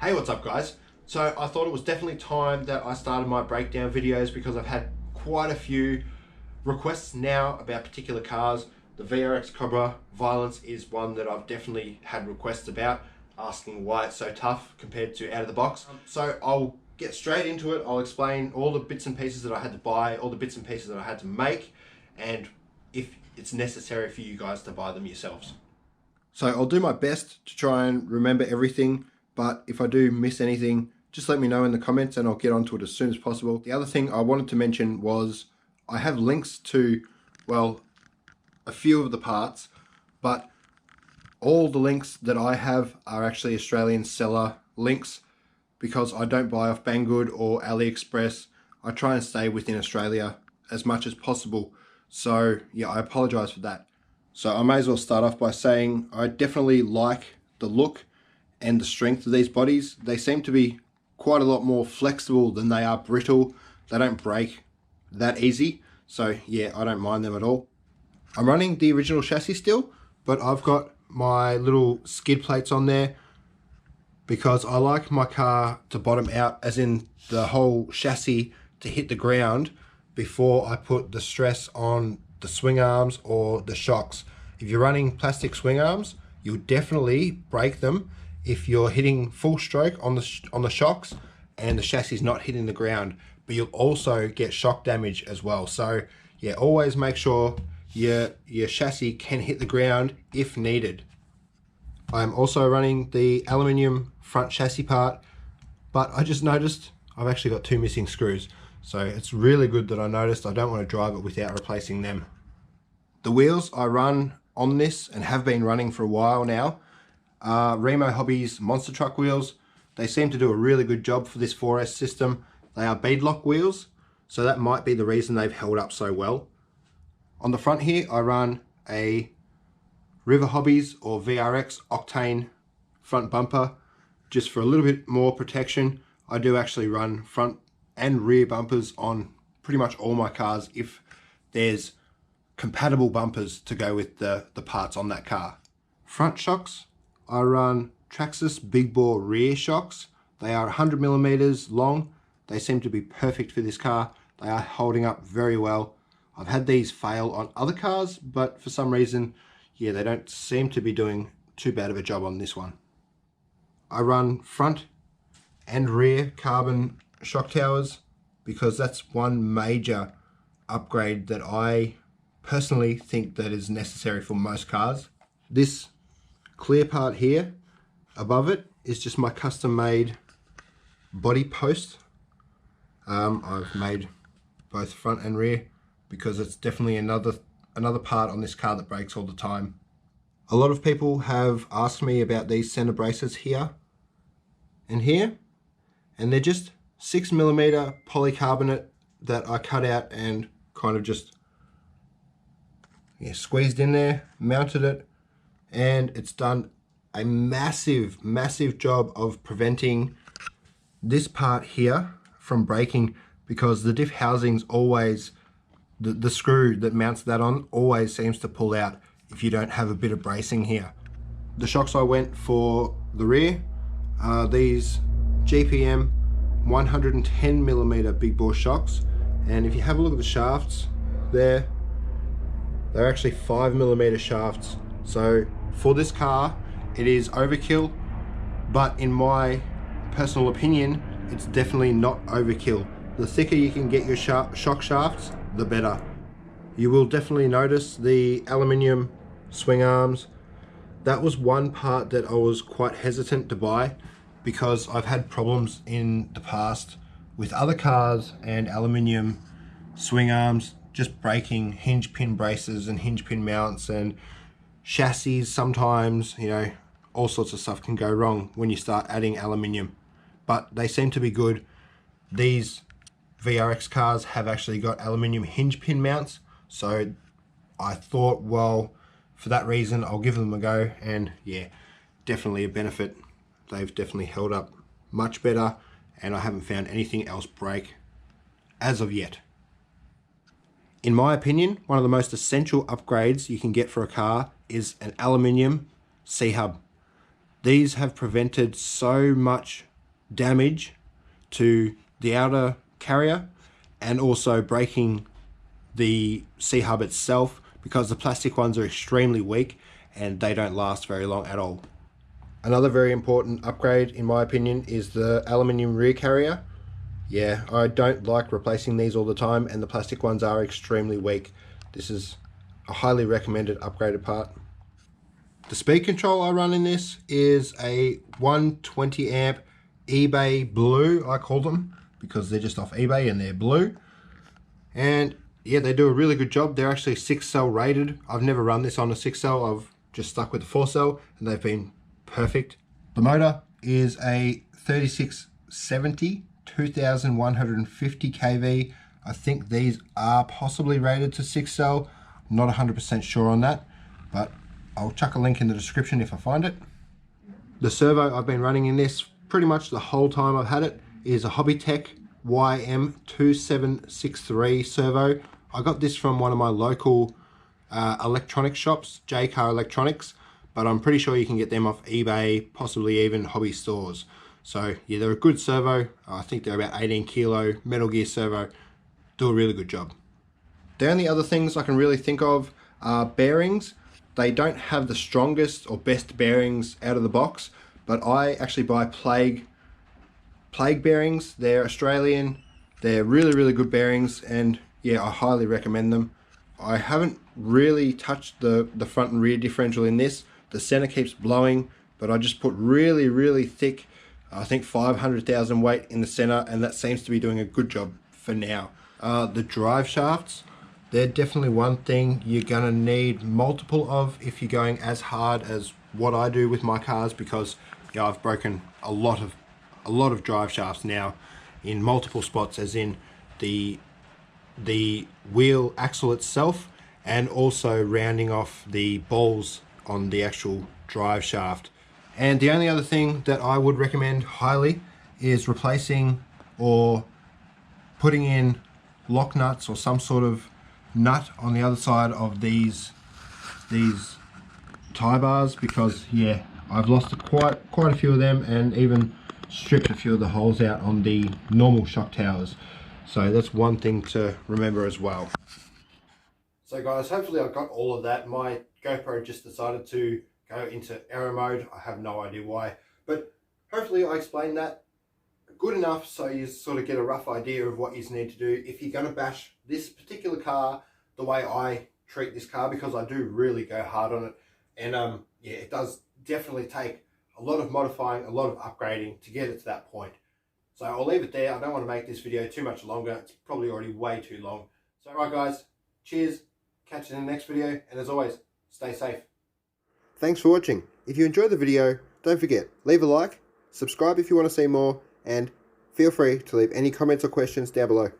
Hey, what's up guys? So I thought it was definitely time that I started my breakdown videos because I've had quite a few requests now about particular cars. The VRX Cobra Violence is one that I've definitely had requests about, asking why it's so tough compared to out of the box. So I'll get straight into it. I'll explain all the bits and pieces that I had to buy, all the bits and pieces that I had to make, and if it's necessary for you guys to buy them yourselves. So I'll do my best to try and remember everything, but if I do miss anything, just let me know in the comments and I'll get onto it as soon as possible. The other thing I wanted to mention was I have links to, well, a few of the parts, but all the links that I have are actually Australian seller links because I don't buy off Banggood or AliExpress. I try and stay within Australia as much as possible. So yeah, I apologize for that. So I may as well start off by saying I definitely like the look and the strength of these bodies. They seem to be quite a lot more flexible than they are brittle. They don't break that easy. So yeah, I don't mind them at all. I'm running the original chassis still, but I've got my little skid plates on there because I like my car to bottom out, as in the whole chassis to hit the ground before I put the stress on the swing arms or the shocks. If you're running plastic swing arms, you'll definitely break them if you're hitting full stroke on the shocks and the chassis is not hitting the ground, but you'll also get shock damage as well. So yeah, always make sure your chassis can hit the ground if needed. I'm also running the aluminium front chassis part, but I just noticed I've actually got two missing screws. So it's really good that I noticed. I don't want to drive it without replacing them. The wheels I run on this and have been running for a while now are Remo Hobbies monster truck wheels. They seem to do a really good job for this 4S system. They are beadlock wheels, so that might be the reason they've held up so well. On the front here, I run a River Hobbies or VRX Octane front bumper, just for a little bit more protection. I do actually run front and rear bumpers on pretty much all my cars if there's compatible bumpers to go with the parts on that car. Front shocks, I run Traxxas big bore rear shocks. They are 100mm long. They seem to be perfect for this car. They are holding up very well. I've had these fail on other cars, but for some reason, yeah, they don't seem to be doing too bad of a job on this one. I run front and rear carbon shock towers because that's one major upgrade that I personally think that is necessary for most cars. This clear part here above it is just my custom made body post. I've made both front and rear because it's definitely another part on this car that breaks all the time. A lot of people have asked me about these center braces here and here, and they're just 6mm polycarbonate that I cut out and kind of just squeezed in there, mounted it, and it's done a massive job of preventing this part here from breaking, because the diff housing's always, the screw that mounts that on always seems to pull out if you don't have a bit of bracing here. The shocks I went for the rear are these GPM 110mm big bore shocks, and if you have a look at the shafts there, they're actually 5mm shafts. So for this car it is overkill, but in my personal opinion it's definitely not overkill. The thicker you can get your shock shafts, the better. You will definitely notice the aluminium swing arms. That was one part that I was quite hesitant to buy because I've had problems in the past with other cars and aluminium swing arms just breaking hinge pin braces and hinge pin mounts, and chassis sometimes, you know, all sorts of stuff can go wrong when you start adding aluminium. But they seem to be good. These VRX cars have actually got aluminium hinge pin mounts, so I thought, well, for that reason I'll give them a go, and yeah, definitely a benefit. They've definitely held up much better, and I haven't found anything else break as of yet. In my opinion, one of the most essential upgrades you can get for a car is an Aluminium C-Hub. These have prevented so much damage to the outer carrier and also breaking the C-Hub itself, because the plastic ones are extremely weak and they don't last very long at all. Another very important upgrade in my opinion is the aluminium rear carrier. Yeah, I don't like replacing these all the time, and the plastic ones are extremely weak. This is a highly recommended upgraded part. The speed control I run in this is a 120 amp eBay blue, I call them, because they're just off eBay and they're blue. And yeah, they do a really good job. They're actually 6-cell rated. I've never run this on a 6-cell. I've just stuck with the 4-cell and they've been perfect. The motor is a 3670 2150 kV. I think these are possibly rated to 6-cell. I'm not 100% sure on that, but I'll chuck a link in the description if I find it. The servo I've been running in this pretty much the whole time I've had it is a Hobbytech YM2763 servo. I got this from one of my local electronic shops, J-Car Electronics, but I'm pretty sure you can get them off eBay, possibly even hobby stores. So yeah, they're a good servo. I think they're about 18 kilo Metal Gear servo. Do a really good job. The only other things I can really think of are bearings. They don't have the strongest or best bearings out of the box, but I actually buy Plague bearings. They're Australian. They're really good bearings, and yeah, I highly recommend them. I haven't really touched the front and rear differential in this. The center keeps blowing, but I just put really thick, I think 500,000 weight in the center, and that seems to be doing a good job for now. The drive shafts, they're definitely one thing you're gonna need multiple of if you're going as hard as what I do with my cars, because yeah, I've broken a lot of drive shafts now in multiple spots, as in the wheel axle itself, and also rounding off the balls on the actual drive shaft. And the only other thing that I would recommend highly is replacing or putting in lock nuts or some sort of nut on the other side of these tie bars, because yeah, I've lost quite a few of them, and even stripped a few of the holes out on the normal shock towers. So that's one thing to remember as well. So guys, hopefully I got all of that. My GoPro just decided to go into error mode. I have no idea why, but hopefully I explained that good enough so you sort of get a rough idea of what you need to do if you're going to bash this particular car the way I treat this car, because I do really go hard on it. And yeah, it does definitely take a lot of modifying, a lot of upgrading to get it to that point. So I'll leave it there. I don't want to make this video too much longer. It's probably already way too long. So right guys, cheers, catch you in the next video, and as always, stay safe. Thanks for watching. If you enjoyed the video, don't forget, leave a like, subscribe if you want to see more, and feel free to leave any comments or questions down below.